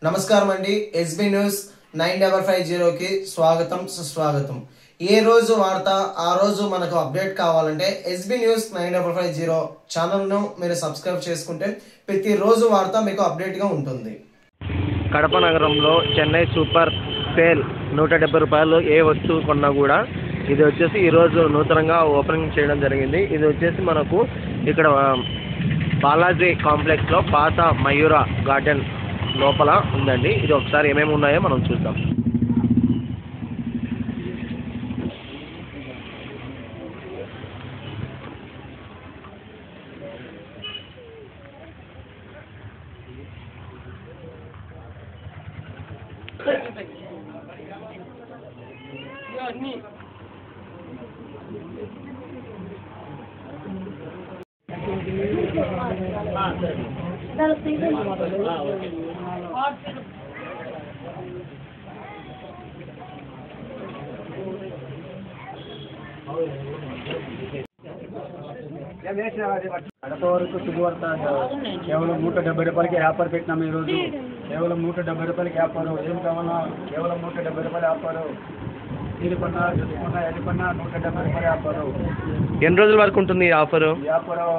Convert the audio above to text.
నమస్కారం అండి. SB news 9550కి స్వాగతం సుస్వాగతం. ఏ రోజు వార్త ఆ రోజు మనకు అప్డేట్ కావాలంటే ఎస్బీ న్యూస్ 9550 ఛానల్ను మీరు సబ్స్క్రైబ్ చేసుకుంటే ప్రతిరోజు వార్త మీకు అప్డేట్గా ఉంటుంది. కడప నగరంలో చెన్నై సూపర్ సేల్ 170 రూపాయలు ఏ వస్తువు కొన్నా కూడా ఇది వచ్చేసి ఈరోజు నూతనంగా ఓపెనింగ్ చేయడం జరిగింది. ఇది వచ్చేసి మనకు ఇక్కడ బాలాజీ కాంప్లెక్స్లో పాత మయూర గార్డెన్ లోపల ఉందండి. ఇది ఒకసారి ఏమేమి ఉన్నాయో మనం చూద్దాం. కడప వరకు శుభవార్త. కేవలం 170 రూపాయలకి వ్యాపారం పెట్టినాము. ఈరోజు కేవలం 170 రూపాయలకి వ్యాపారం. ఏం కావాలన్నా కేవలం 170 రూపాయలు వ్యాపారం. ఇది కొన్నా జుట్టు కొన్నా ఎది కొన్నా 170 రూపాయలు వ్యాపారం. ఎన్ని రోజుల వరకు ఉంటుంది ఈ ఆఫరు? వ్యాపారం